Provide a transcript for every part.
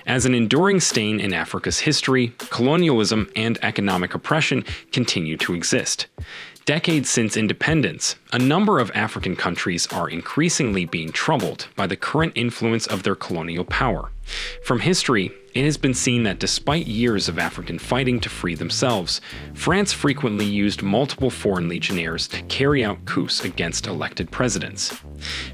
As an enduring stain in Africa's history, colonialism and economic oppression continue to exist. Decades since independence, a number of African countries are increasingly being troubled by the current influence of their colonial power. From history, it has been seen that despite years of African fighting to free themselves, France frequently used multiple foreign legionnaires to carry out coups against elected presidents.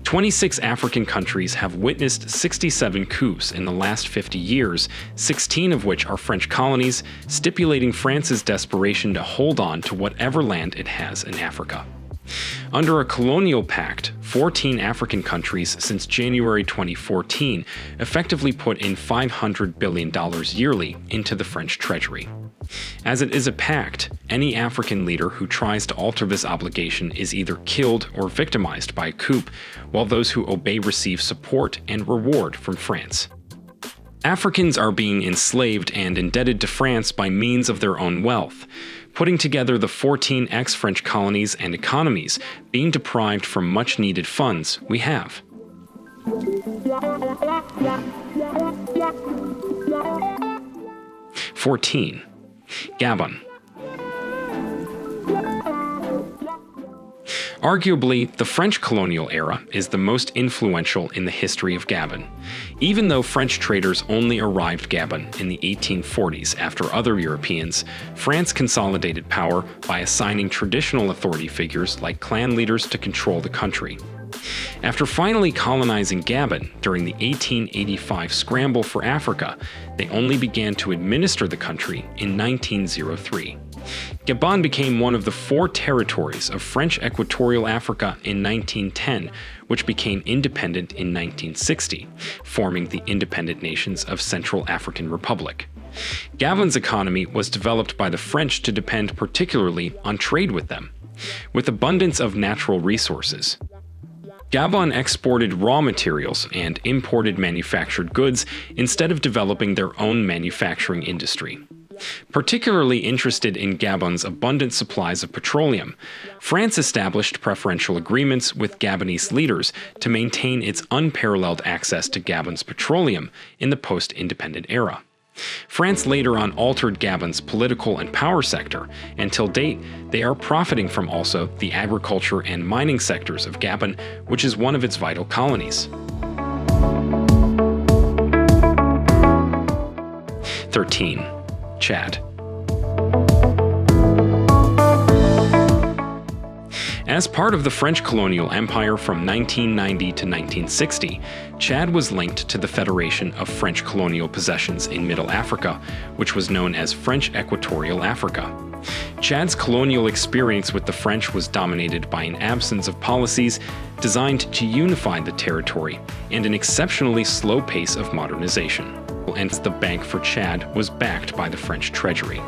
26 African countries have witnessed 67 coups in the last 50 years, 16 of which are French colonies, stipulating France's desperation to hold on to whatever land it has in Africa. Under a colonial pact, 14 African countries since January 2014 effectively put in $500 billion yearly into the French treasury. As it is a pact, any African leader who tries to alter this obligation is either killed or victimized by a coup, while those who obey receive support and reward from France. Africans are being enslaved and indebted to France by means of their own wealth, putting together the 14 ex-French colonies and economies being deprived from much-needed funds we have. 14. Gabon. Arguably, the French colonial era is the most influential in the history of Gabon. Even though French traders only arrived Gabon in the 1840s after other Europeans, France consolidated power by assigning traditional authority figures like clan leaders to control the country. After finally colonizing Gabon during the 1885 scramble for Africa, they only began to administer the country in 1903. Gabon became one of the 4 territories of French Equatorial Africa in 1910, which became independent in 1960, forming the independent nations of Central African Republic. Gabon's economy was developed by the French to depend particularly on trade with them. With abundance of natural resources, Gabon exported raw materials and imported manufactured goods instead of developing their own manufacturing industry. Particularly interested in Gabon's abundant supplies of petroleum, France established preferential agreements with Gabonese leaders to maintain its unparalleled access to Gabon's petroleum in the post-independent era. France later on altered Gabon's political and power sector, and till date, they are profiting from also the agriculture and mining sectors of Gabon, which is one of its vital colonies. 13. Chad. As part of the French colonial empire from 1990 to 1960, Chad was linked to the Federation of French Colonial Possessions in Middle Africa, which was known as French Equatorial Africa. Chad's colonial experience with the French was dominated by an absence of policies designed to unify the territory and an exceptionally slow pace of modernization. And the Bank for Chad was backed by the French treasury.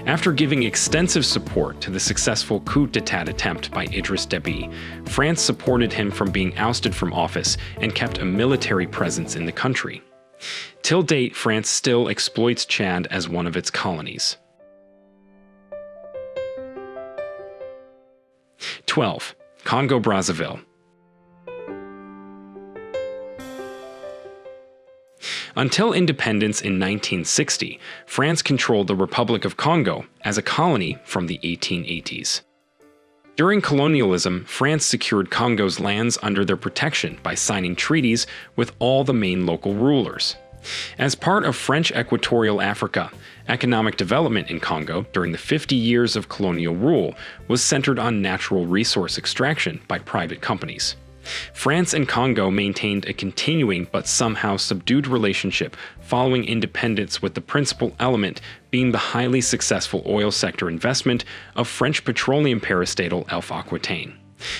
After giving extensive support to the successful coup d'etat attempt by Idriss Déby, France supported him from being ousted from office and kept a military presence in the country. Till date, France still exploits Chad as one of its colonies. 12. Congo-Brazzaville. Until independence in 1960, France controlled the Republic of Congo as a colony from the 1880s. During colonialism, France secured Congo's lands under their protection by signing treaties with all the main local rulers. As part of French Equatorial Africa, economic development in Congo during the 50 years of colonial rule was centered on natural resource extraction by private companies. France and Congo maintained a continuing but somehow subdued relationship following independence, with the principal element being the highly successful oil sector investment of French petroleum parastatal Elf Aquitaine.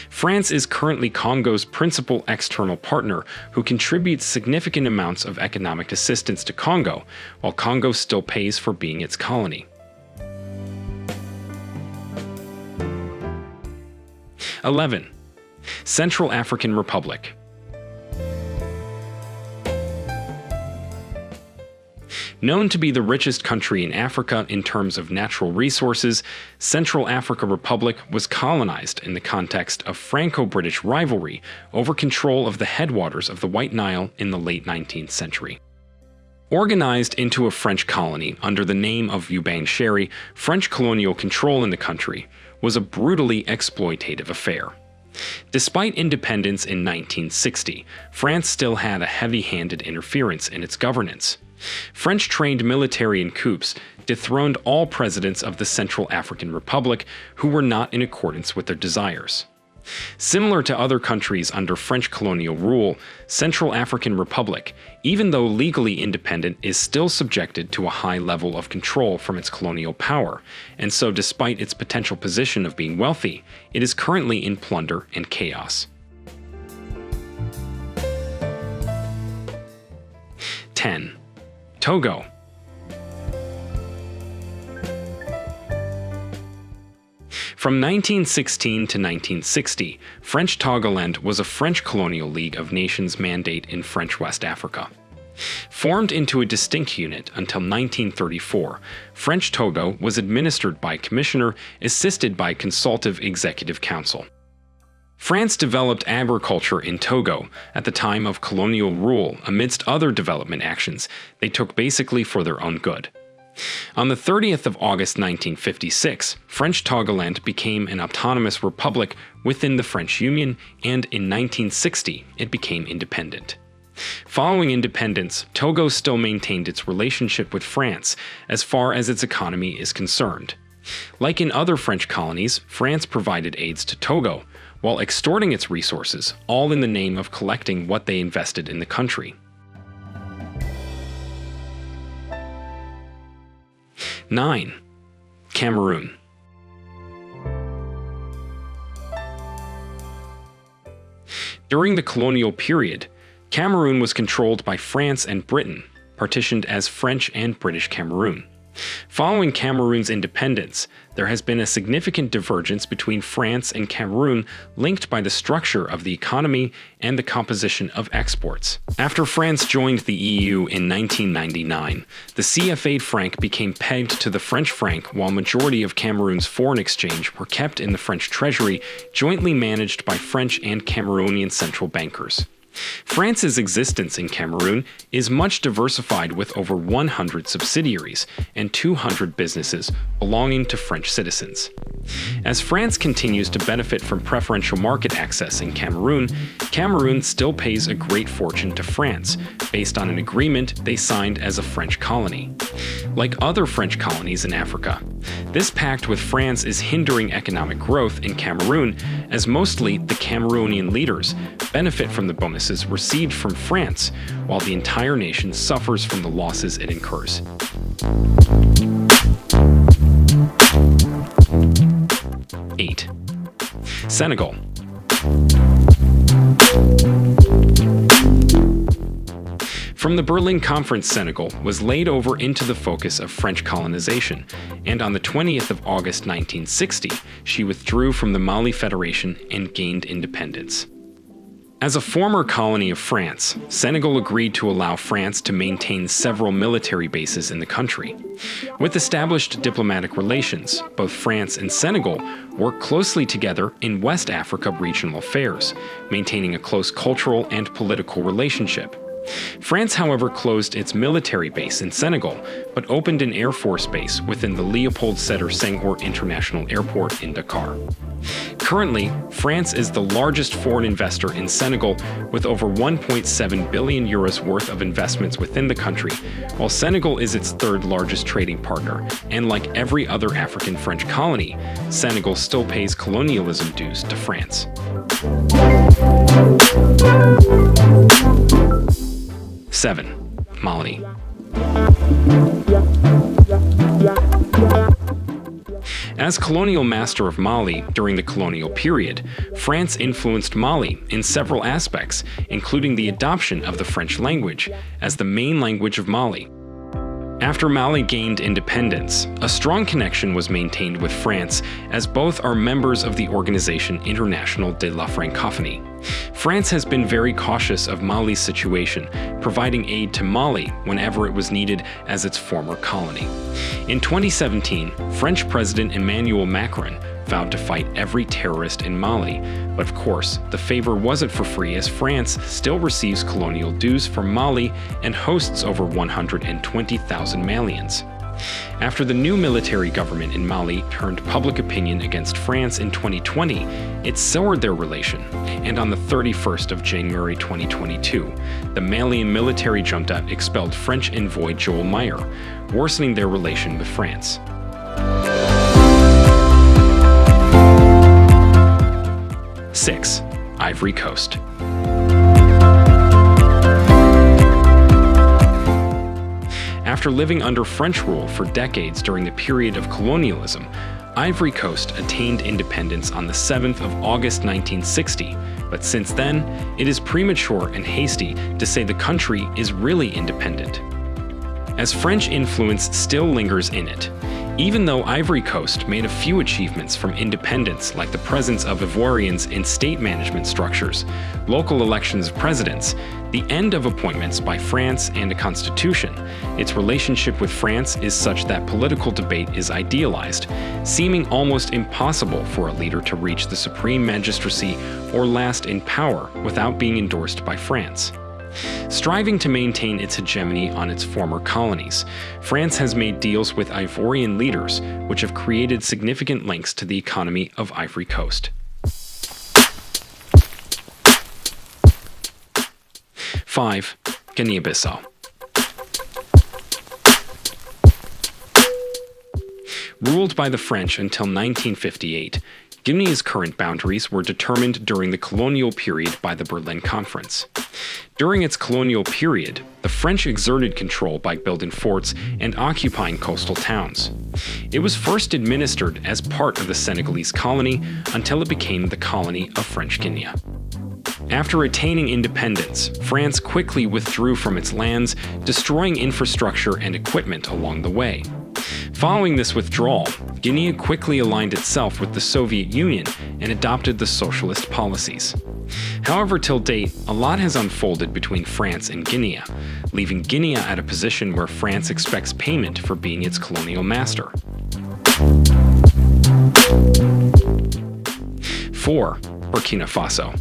France is currently Congo's principal external partner, who contributes significant amounts of economic assistance to Congo, while Congo still pays for being its colony. 11. Central African Republic. Known to be the richest country in Africa in terms of natural resources, Central Africa Republic was colonized in the context of Franco-British rivalry over control of the headwaters of the White Nile in the late 19th century. Organized into a French colony under the name of Ubancheri, French colonial control in the country was a brutally exploitative affair. Despite independence in 1960, France still had a heavy-handed interference in its governance. French-trained military and coups dethroned all presidents of the Central African Republic who were not in accordance with their desires. Similar to other countries under French colonial rule, Central African Republic, even though legally independent, is still subjected to a high level of control from its colonial power, and so despite its potential position of being wealthy, it is currently in plunder and chaos. 10. Togo. From 1916 to 1960, French Togoland was a French colonial league of nations mandate in French West Africa. Formed into a distinct unit until 1934, French Togo was administered by a commissioner assisted by a consultative executive council. France developed agriculture in Togo at the time of colonial rule amidst other development actions they took basically for their own good. On the 30th of August 1956, French Togoland became an autonomous republic within the French Union, and in 1960 it became independent. Following independence, Togo still maintained its relationship with France as far as its economy is concerned. Like in other French colonies, France provided aids to Togo, while extorting its resources, all in the name of collecting what they invested in the country. 9. Cameroon. During the colonial period, Cameroon was controlled by France and Britain, partitioned as French and British Cameroon. Following Cameroon's independence, there has been a significant divergence between France and Cameroon linked by the structure of the economy and the composition of exports. After France joined the EU in 1999, the CFA franc became pegged to the French franc, while majority of Cameroon's foreign exchange were kept in the French treasury, jointly managed by French and Cameroonian central bankers. France's existence in Cameroon is much diversified with over 100 subsidiaries and 200 businesses belonging to French citizens. As France continues to benefit from preferential market access in Cameroon, Cameroon still pays a great fortune to France based on an agreement they signed as a French colony. Like other French colonies in Africa, this pact with France is hindering economic growth in Cameroon, as mostly the Cameroonian leaders benefit from the bonuses received from France, while the entire nation suffers from the losses it incurs. 8. Senegal. From the Berlin Conference, Senegal was laid over into the focus of French colonization, and on the 20th of August 1960, she withdrew from the Mali Federation and gained independence. As a former colony of France, Senegal agreed to allow France to maintain several military bases in the country. With established diplomatic relations, both France and Senegal work closely together in West Africa regional affairs, maintaining a close cultural and political relationship. France, however, closed its military base in Senegal, but opened an Air Force base within the Léopold Sédar Senghor International Airport in Dakar. Currently, France is the largest foreign investor in Senegal, with over 1.7 billion euros worth of investments within the country, while Senegal is its third largest trading partner, and like every other African French colony, Senegal still pays colonialism dues to France. 7. Mali. As colonial master of Mali during the colonial period, France influenced Mali in several aspects, including the adoption of the French language as the main language of Mali. After Mali gained independence, a strong connection was maintained with France, as both are members of the organization International de la Francophonie. France has been very cautious of Mali's situation, providing aid to Mali whenever it was needed as its former colony. In 2017, French President Emmanuel Macron vowed to fight every terrorist in Mali. But of course, the favor wasn't for free, as France still receives colonial dues from Mali and hosts over 120,000 Malians. After the new military government in Mali turned public opinion against France in 2020, it soured their relation, and on the 31st of January 2022, the Malian military junta expelled French envoy Joel Meyer, worsening their relation with France. Six, Ivory Coast. After living under French rule for decades during the period of colonialism, Ivory Coast attained independence on the 7th of August 1960, but since then, it is premature and hasty to say the country is really independent, as French influence still lingers in it. Even though Ivory Coast made a few achievements from independence, like the presence of Ivoirians in state management structures, local elections of presidents, the end of appointments by France, and a constitution, its relationship with France is such that political debate is idealized, seeming almost impossible for a leader to reach the supreme magistracy or last in power without being endorsed by France. Striving to maintain its hegemony on its former colonies, France has made deals with Ivorian leaders, which have created significant links to the economy of Ivory Coast. 5. Guinea-Bissau. Ruled by the French until 1958, Guinea's current boundaries were determined during the colonial period by the Berlin Conference. During its colonial period, the French exerted control by building forts and occupying coastal towns. It was first administered as part of the Senegalese colony until it became the colony of French Guinea. After attaining independence, France quickly withdrew from its lands, destroying infrastructure and equipment along the way. Following this withdrawal, Guinea quickly aligned itself with the Soviet Union and adopted the socialist policies. However, till date, a lot has unfolded between France and Guinea, leaving Guinea at a position where France expects payment for being its colonial master. 4. Burkina Faso.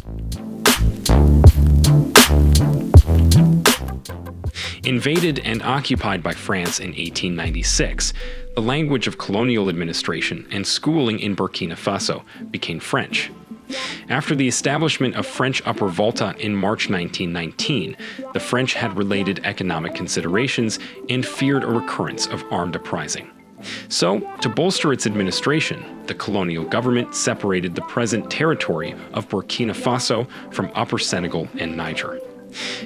Invaded and occupied by France in 1896, the language of colonial administration and schooling in Burkina Faso became French. After the establishment of French Upper Volta in March 1919, the French had related economic considerations and feared a recurrence of armed uprising. So, to bolster its administration, the colonial government separated the present territory of Burkina Faso from Upper Senegal and Niger.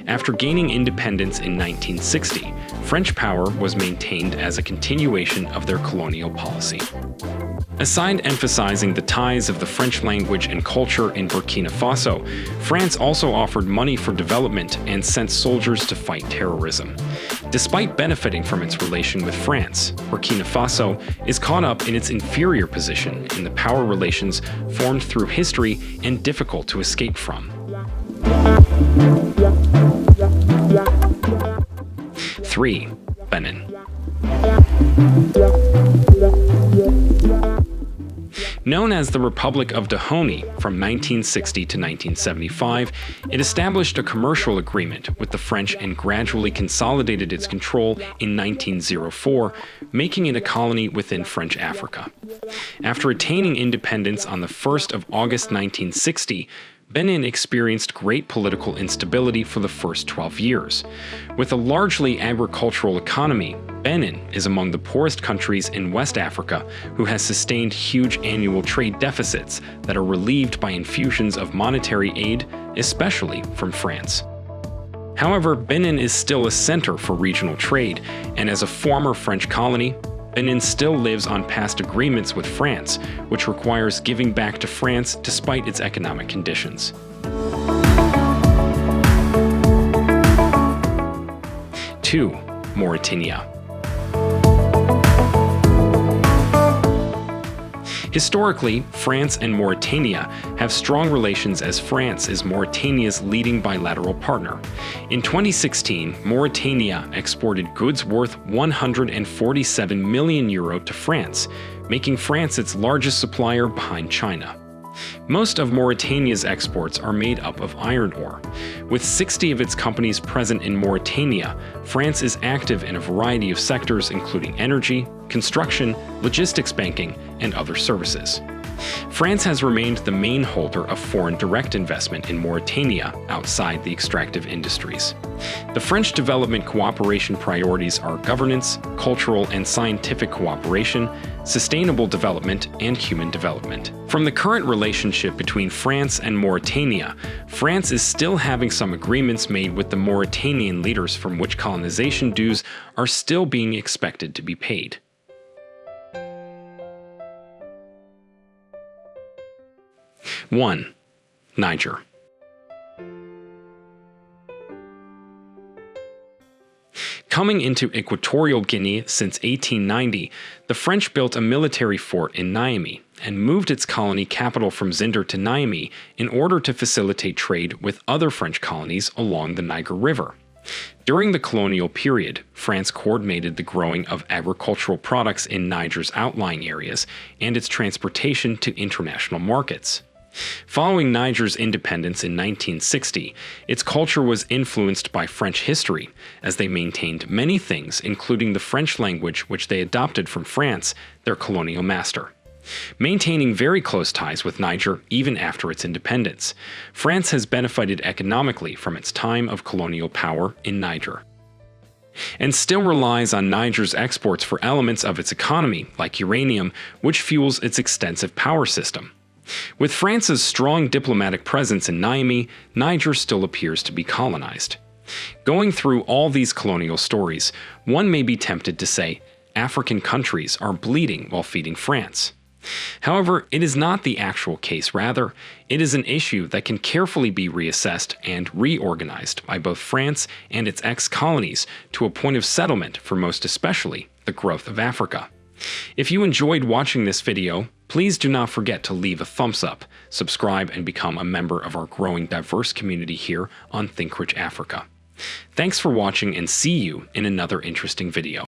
After gaining independence in 1960, French power was maintained as a continuation of their colonial policy. Aside emphasizing the ties of the French language and culture in Burkina Faso, France also offered money for development and sent soldiers to fight terrorism. Despite benefiting from its relation with France, Burkina Faso is caught up in its inferior position in the power relations formed through history and difficult to escape from. 3. Benin. Known as the Republic of Dahomey from 1960 to 1975, it established a commercial agreement with the French and gradually consolidated its control in 1904, making it a colony within French Africa. After attaining independence on the 1st of August 1960, Benin experienced great political instability for the first 12 years. With a largely agricultural economy, Benin is among the poorest countries in West Africa who has sustained huge annual trade deficits that are relieved by infusions of monetary aid, especially from France. However, Benin is still a center for regional trade, and as a former French colony, Benin still lives on past agreements with France, which requires giving back to France despite its economic conditions. 2. Mauritania. Historically, France and Mauritania have strong relations as France is Mauritania's leading bilateral partner. In 2016, Mauritania exported goods worth €147 million to France, making France its largest supplier behind China. Most of Mauritania's exports are made up of iron ore. With 60 of its companies present in Mauritania, France is active in a variety of sectors including energy, construction, logistics, banking, and other services. France has remained the main holder of foreign direct investment in Mauritania outside the extractive industries. The French development cooperation priorities are governance, cultural and scientific cooperation, sustainable development, and human development. From the current relationship between France and Mauritania, France is still having some agreements made with the Mauritanian leaders from which colonization dues are still being expected to be paid. One, Niger. Coming into Equatorial Guinea since 1890, the French built a military fort in Niamey and moved its colony capital from Zinder to Niamey in order to facilitate trade with other French colonies along the Niger River. During the colonial period, France coordinated the growing of agricultural products in Niger's outlying areas and its transportation to international markets. Following Niger's independence in 1960, its culture was influenced by French history, as they maintained many things, including the French language which they adopted from France, their colonial master. Maintaining very close ties with Niger even after its independence, France has benefited economically from its time of colonial power in Niger, and still relies on Niger's exports for elements of its economy, like uranium, which fuels its extensive power system. With France's strong diplomatic presence in Niamey, Niger still appears to be colonized. Going through all these colonial stories, one may be tempted to say, African countries are bleeding while feeding France. However, it is not the actual case. Rather, it is an issue that can carefully be reassessed and reorganized by both France and its ex-colonies to a point of settlement for most especially the growth of Africa. If you enjoyed watching this video, please do not forget to leave a thumbs up, subscribe, and become a member of our growing diverse community here on Think Rich Africa. Thanks for watching and see you in another interesting video.